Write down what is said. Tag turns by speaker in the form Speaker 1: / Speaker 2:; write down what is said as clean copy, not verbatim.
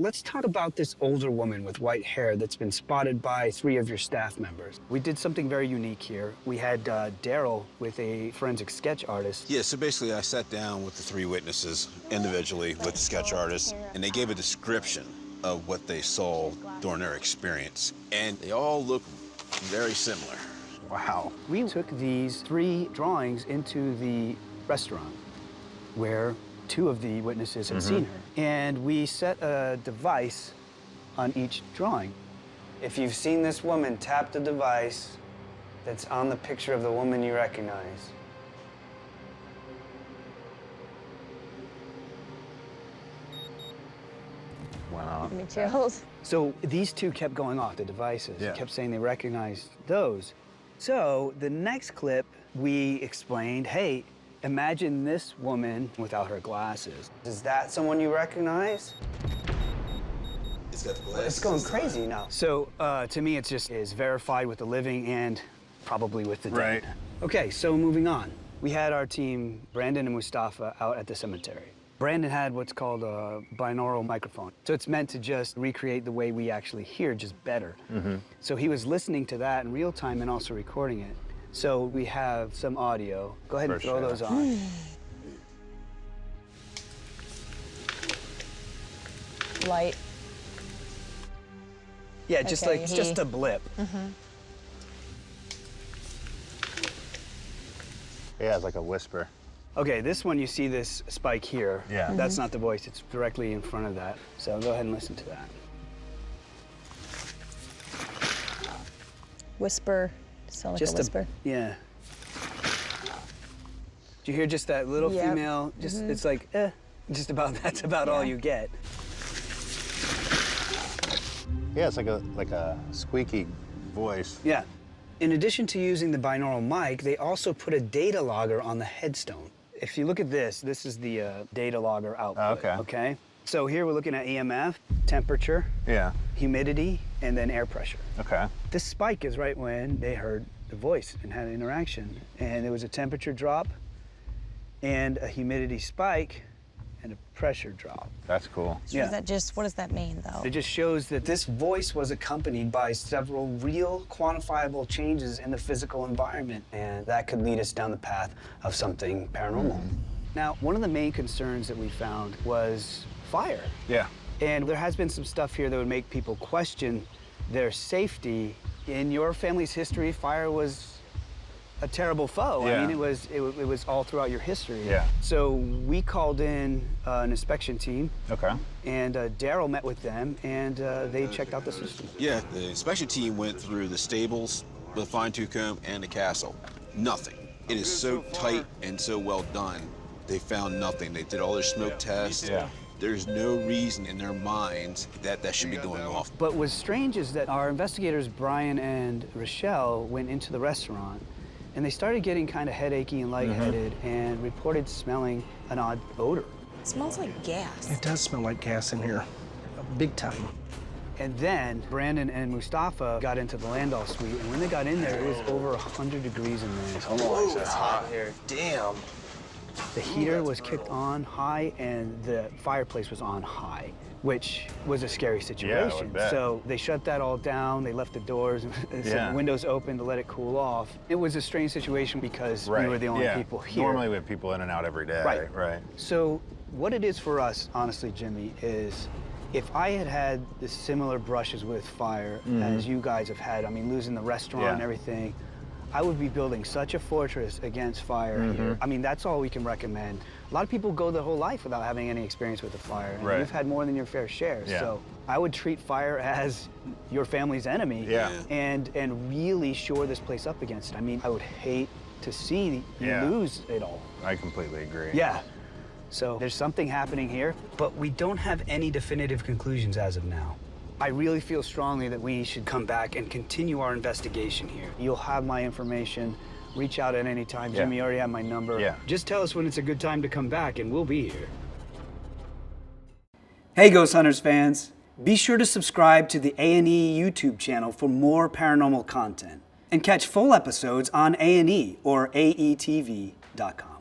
Speaker 1: let's talk about this older woman with white hair that's been spotted by 3 of your staff members. We did something very unique here. We had Daryl with a forensic sketch artist.
Speaker 2: Yeah, so basically I sat down with the 3 witnesses individually with the sketch artist, and they gave a description of what they saw during their experience. And they all look very similar.
Speaker 1: Wow. We took these 3 drawings into the restaurant where 2 of the witnesses had seen her. And we set a device on each drawing. If you've seen this woman, tap the device that's on the picture of the woman you recognize.
Speaker 3: Wow. Give me chills.
Speaker 1: So these 2 kept going off, the devices, kept saying they recognized those. So the next clip, we explained, hey, imagine this woman without her glasses. Is that someone you recognize?
Speaker 2: It's got the glasses.
Speaker 1: It's going crazy now. So to me, it's just is verified with the living and probably with the dead.
Speaker 4: Right.
Speaker 1: Okay, so moving on. We had our team, Brandon and Mustafa, out at the cemetery. Brandon had what's called a binaural microphone. So it's meant to just recreate the way we actually hear, just better. So he was listening to that in real time and also recording it. So we have some audio. Go ahead and throw those on.
Speaker 3: Light.
Speaker 1: Yeah, just
Speaker 3: Okay,
Speaker 1: like, just a blip.
Speaker 4: Yeah, it's like a whisper.
Speaker 1: Okay, this one, you see this spike here.
Speaker 4: Yeah.
Speaker 1: That's not the voice, it's directly in front of that. So go ahead and listen to that.
Speaker 3: Whisper. Sound like
Speaker 1: Just
Speaker 3: a whisper.
Speaker 1: Yeah. Do you hear just that little female? Just it's like, just about that's about all you get.
Speaker 4: Yeah, it's like a squeaky voice.
Speaker 1: Yeah. In addition to using the binaural mic, they also put a data logger on the headstone. If you look at this, this is the data logger output. Okay. So here we're looking at EMF, temperature, humidity, and then air pressure.
Speaker 4: Okay.
Speaker 1: This spike is right when they heard the voice and had an interaction. And there was a temperature drop and a humidity spike and a pressure drop.
Speaker 4: That's cool.
Speaker 3: So is that just, what does that mean, though?
Speaker 1: It just shows that this voice was accompanied by several real quantifiable changes in the physical environment, and that could lead us down the path of something paranormal. Now, one of the main concerns that we found was fire.
Speaker 4: Yeah.
Speaker 1: And there has been some stuff here that would make people question their safety. In your family's history, fire was a terrible foe.
Speaker 4: Yeah.
Speaker 1: I mean, it was all throughout your history.
Speaker 4: Yeah.
Speaker 1: So we called in an inspection team.
Speaker 4: Okay.
Speaker 1: And Daryl met with them, and they checked out the system.
Speaker 2: Yeah, the inspection team went through the stables, the fine-tooth comb, and the castle. Nothing. It is so tight and so well done. They found nothing. They did all their smoke tests.
Speaker 4: Yeah.
Speaker 2: There's no reason in their minds that that should be going off.
Speaker 1: But what's strange is that our investigators, Brian and Rochelle, went into the restaurant, and they started getting kind of headachy and lightheaded and reported smelling an odd odor.
Speaker 3: It smells like gas.
Speaker 5: It does smell like gas in here, big time.
Speaker 1: And then Brandon and Mustafa got into the Landau suite, and when they got in there, it was over 100 degrees in there.
Speaker 5: Oh, it's hot here. Damn.
Speaker 1: The heater was kicked on high, and the fireplace was on high, which was a scary situation.
Speaker 4: bet.
Speaker 1: So they shut that all down. They left the doors and windows open to let it cool off. It was a strange situation because we were the only people here.
Speaker 4: Normally we have people in and out every day. Right.
Speaker 1: So what it is for us, honestly, Jimmy, is if I had had the similar brushes with fire as you guys have had, I mean, losing the restaurant and everything, I would be building such a fortress against fire here. I mean, that's all we can recommend. A lot of people go their whole life without having any experience with the fire, and you've had more than your fair share. So I would treat fire as your family's enemy and really shore this place up against it. I mean, I would hate to see you lose it all.
Speaker 4: I completely agree.
Speaker 1: Yeah. So there's something happening here, but we don't have any definitive conclusions as of now. I really feel strongly that we should come back and continue our investigation here. You'll have my information. Reach out at any time. Jimmy, you already have my number. Just tell us when it's a good time to come back, and we'll be here. Hey, Ghost Hunters fans. Be sure to subscribe to the A&E YouTube channel for more paranormal content, and catch full episodes on A&E or aetv.com.